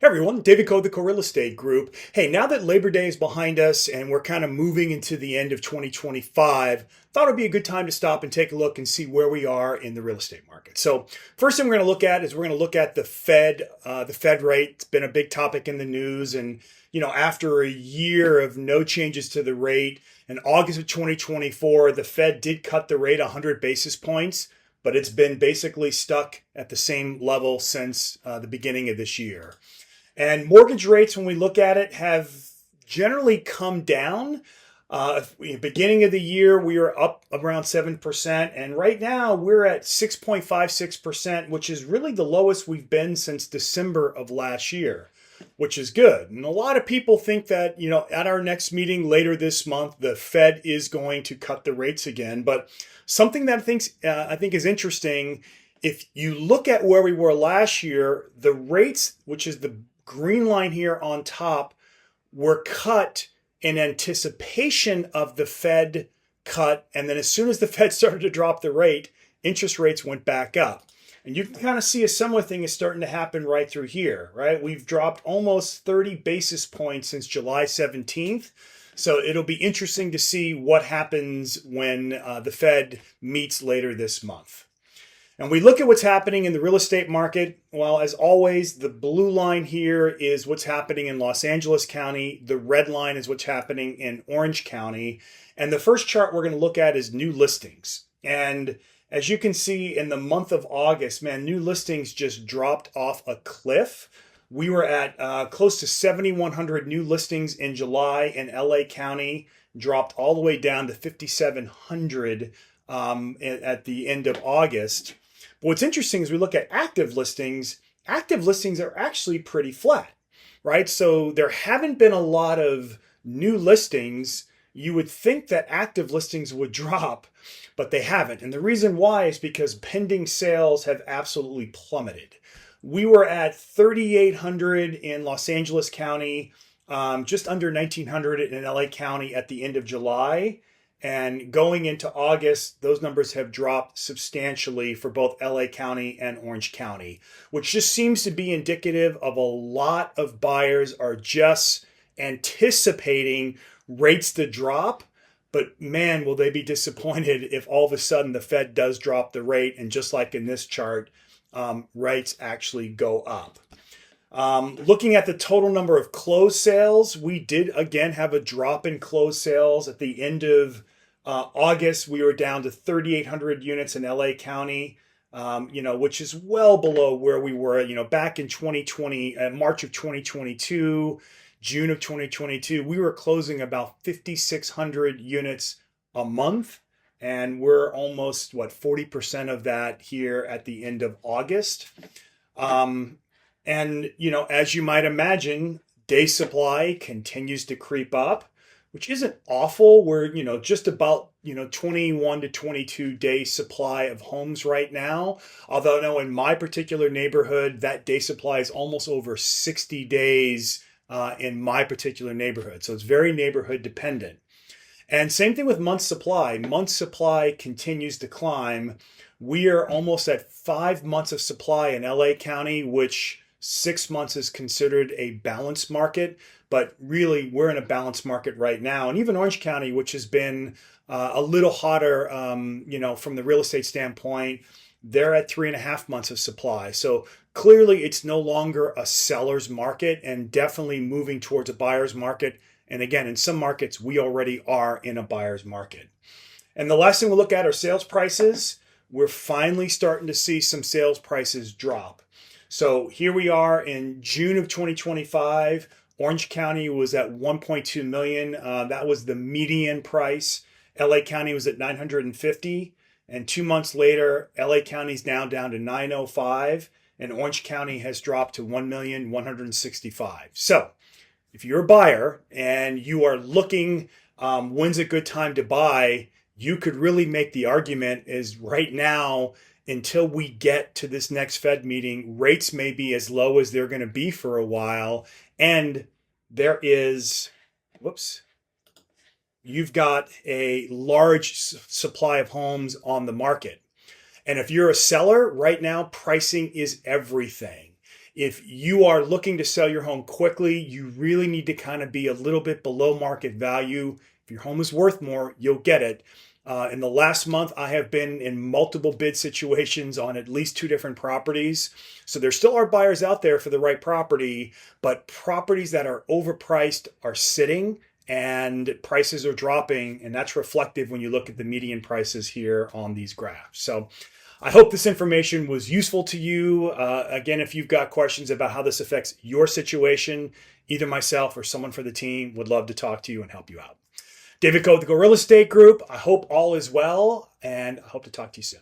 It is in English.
Hey everyone, David Coe, the Coe Real Estate Group. Hey, now that Labor Day is behind us and we're kind of moving into the end of 2025, thought it'd be a good time to stop and take a look and see where we are in the real estate market. So first thing we're going to look at is we're going to look at the Fed rate. It's been a big topic in the news, and after a year of no changes to the rate, in August of 2024, the Fed did cut the rate 100 basis points, but it's been basically stuck at the same level since the beginning of this year. And mortgage rates, when we look at it, have generally come down. Beginning of the year, we were up around 7%. And right now, we're at 6.56%, which is really the lowest we've been since December of last year, which is good. And a lot of people think that, at our next meeting later this month, the Fed is going to cut the rates again. But something that I think is interesting, if you look at where we were last year, the rates, which is the green line here on top, were cut in anticipation of the Fed cut. And then as soon as the Fed started to drop the rate, interest rates went back up. And you can kind of see a similar thing is starting to happen right through here, right? We've dropped almost 30 basis points since July 17th. So it'll be interesting to see what happens when the Fed meets later this month. And we look at what's happening in the real estate market. Well, as always, the blue line here is what's happening in Los Angeles County. The red line is what's happening in Orange County. And the first chart we're going to look at is new listings. And as you can see in the month of August, new listings just dropped off a cliff. We were at close to 7,100 new listings in July in LA County, dropped all the way down to 5,700 at the end of August. But what's interesting is we look at active listings are actually pretty flat, right? So there haven't been a lot of new listings. You would think that active listings would drop, but they haven't. And the reason why is because pending sales have absolutely plummeted. We were at 3,800 in Los Angeles County, just under 1,900 in LA County at the end of July. And going into August, those numbers have dropped substantially for both LA County and Orange County, which just seems to be indicative of a lot of buyers are just anticipating rates to drop. But man, will they be disappointed if all of a sudden the Fed does drop the rate, and just like in this chart, rates actually go up. Looking at the total number of closed sales, we did again have a drop in closed sales. At the end of August, we were down to 3,800 units in LA County, which is well below where we were, back in 2020, March of 2022, June of 2022. We were closing about 5,600 units a month, and we're almost, 40% of that here at the end of August. And, as you might imagine, day supply continues to creep up, which isn't awful. We're, just about, 21 to 22 day supply of homes right now. Although, no, in my particular neighborhood, that day supply is almost over 60 days in my particular neighborhood. So it's very neighborhood dependent. And same thing with month supply. Month supply continues to climb. We are almost at 5 months of supply in LA County, which 6 months is considered a balanced market, but really we're in a balanced market right now. And even Orange County, which has been a little hotter, from the real estate standpoint, they're at 3.5 months of supply. So clearly it's no longer a seller's market and definitely moving towards a buyer's market. And again, in some markets, we already are in a buyer's market. And the last thing we'll look at are sales prices. We're finally starting to see some sales prices drop. So here we are in June of 2025. Orange County was at 1.2 million. That was the median price. LA County was at 950. And 2 months later, LA County's now down to 905. And Orange County has dropped to 1,165. So if you're a buyer and you are looking, when's a good time to buy, you could really make the argument is right now, until we get to this next Fed meeting, rates may be as low as they're going to be for a while. And there is, you've got a large supply of homes on the market. And if you're a seller right now, pricing is everything. If you are looking to sell your home quickly, you really need to kind of be a little bit below market value. If your home is worth more, you'll get it. In the last month, I have been in multiple bid situations on at least 2 different properties. So there still are buyers out there for the right property, but properties that are overpriced are sitting and prices are dropping. And that's reflective when you look at the median prices here on these graphs. So I hope this information was useful to you. Again, if you've got questions about how this affects your situation, either myself or someone for the team would love to talk to you and help you out. David Coe with the Coe Real Estate Group. I hope all is well, and I hope to talk to you soon.